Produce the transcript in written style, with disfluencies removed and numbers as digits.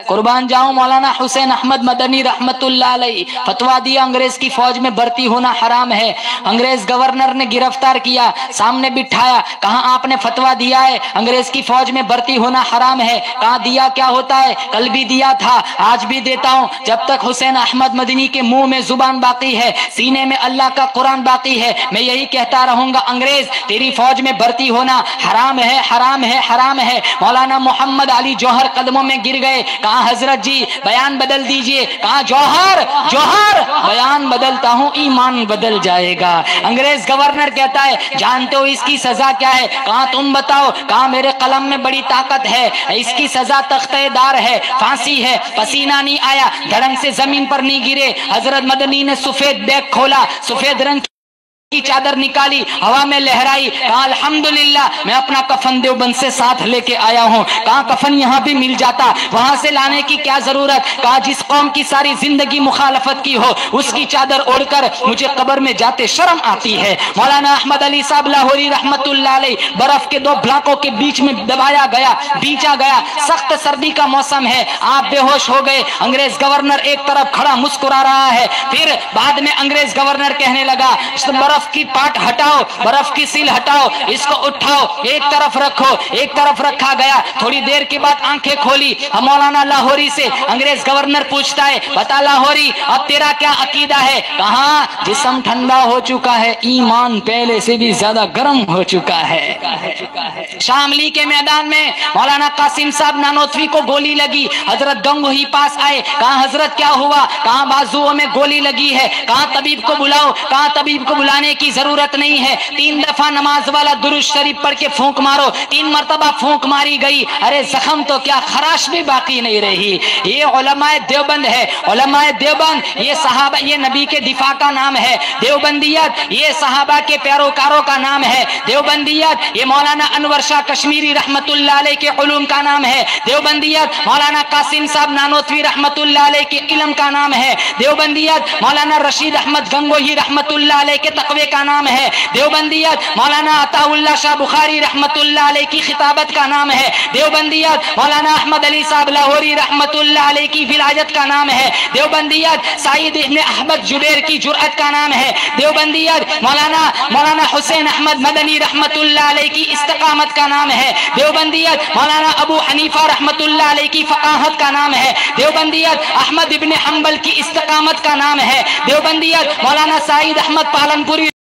कुर्बान जाऊं मौलाना हुसैन अहमद मदनी रहमतुल्लाह अलैह फतवा दिया अंग्रेज की फौज में भर्ती होना हराम है। अंग्रेज गवर्नर ने गिरफ्तार किया, सामने बिठाया, कहा आपने फतवा दिया है अंग्रेज की फौज में भर्ती होना हराम है। कहा दिया क्या होता है, कल भी दिया था आज भी देता हूं, जब तक हुसैन अहमद मदनी के मुंह में जुबान बाकी है, सीने में अल्लाह का कुरान बाकी है, मैं यही कहता रहूंगा अंग्रेज तेरी फौज में भर्ती होना हराम है, हराम है, हराम है। मौलाना मोहम्मद अली जौहर कदमों में गिर गए, कहा हजरत जी बयान बदल दीजिए। कहा जौहर जौहर बयान बदलता हूं ईमान बदल जाएगा। अंग्रेज गवर्नर कहता है जानते हो इसकी सजा क्या है? कहा तुम बताओ। कहा मेरे कलम में बड़ी ताकत है, इसकी सजा तख्तेदार है, फांसी है। पसीना नहीं आया, धड़ंग से जमीन पर नहीं गिरे। हजरत मदनी ने सफेद बैग खोला, सफेद रंग की चादर निकाली, हवा में लहराई, कहा अल्हम्दुलिल्लाह मैं अपना कफन देवबंद से साथ लेके आया हूँ। कहा कफन यहाँ भी मिल जाता, वहां से लाने की क्या जरूरत। कहा जिस कौम की सारी जिंदगी मुखालफत की हो उसकी चादर ओढ़कर मुझे कब्र में जाते शर्म आती है। मौलाना अहमद अली साहब लाहौरी रहमतुल्लाह अलैह बर्फ के दो ब्लॉकों के बीच में दबाया गया, बीचा गया, सख्त सर्दी का मौसम है, आप बेहोश हो गए। अंग्रेज गवर्नर एक तरफ खड़ा मुस्कुरा रहा है, फिर बाद में अंग्रेज गवर्नर कहने लगा बर्फ की पाट हटाओ, बर्फ की सील हटाओ, इसको उठाओ, एक तरफ रखो। एक तरफ रखा गया, थोड़ी देर के बाद आंखें खोली मौलाना लाहौरी से। अंग्रेज गवर्नर पूछता है बता लाहौरी अब तेरा क्या अकीदा है? कहा जिस्म ठंडा हो चुका है, ईमान पहले से भी ज्यादा गर्म हो चुका है। शामली के मैदान में मौलाना कासिम साहब नानोतवी को गोली लगी, हजरत गंगोही पास आए, कहा हजरत क्या हुआ? कहा बाजुओं में गोली लगी है। कहा तबीब को बुलाओ। कहा तबीब को बुलाने की जरूरत नहीं है, 3 दफा नमाज वाला दुरूद शरीफ पढ़ के फूंक मारो। 3 मरतबा फूंक मारी गई, अरे जख्म तो क्या खराश भी बाकी नहीं रही। ये उलमाए देवबंद है, उलमाए देवबंद ये सहाबा, ये नबी के दिफा का नाम है। देवबंदियत ये सहाबा के पैरोकारों का नाम है। देवबंदियत ये मौलाना अनवर शाह कश्मीरी रहमतुल्लाह अलैह के उलूम का नाम है। देवबंदियत मौलाना कासिम साहब नानोतवी रहमतुल्लाह अलैह के इल्म का नाम है। देवबंदियत मौलाना रशीद अहमद गंगोही रहमतुल्लाह अलैह के तकवे का नाम है। देवबंदियत मौलाना अताउल्लाह शाह बुखारी रहमतुल्लाह अलैह की खिताबत का नाम है। देवबंदियत मौलाना अहमद अली साहब लाहौरी रहमतुल्लाह अलैह की विलायत का नाम है। देवबंदियत सईद इब्न अहमद जुबैर की जुरअत का नाम है। देवबंदियत मौलाना हुसैन अहमद मदनी रहमतुल्लाह अलैह की इस्तिकामत का नाम है। देवबंदियत मौलाना अबू हनीफा रहमतुल्लाह अलैह की फकाहत का नाम है। देवबंदियत अहमद इब्न हंबल की इस्तिकामत का नाम है। देवबंदियत मौलाना सईद अहमद पालनपुरी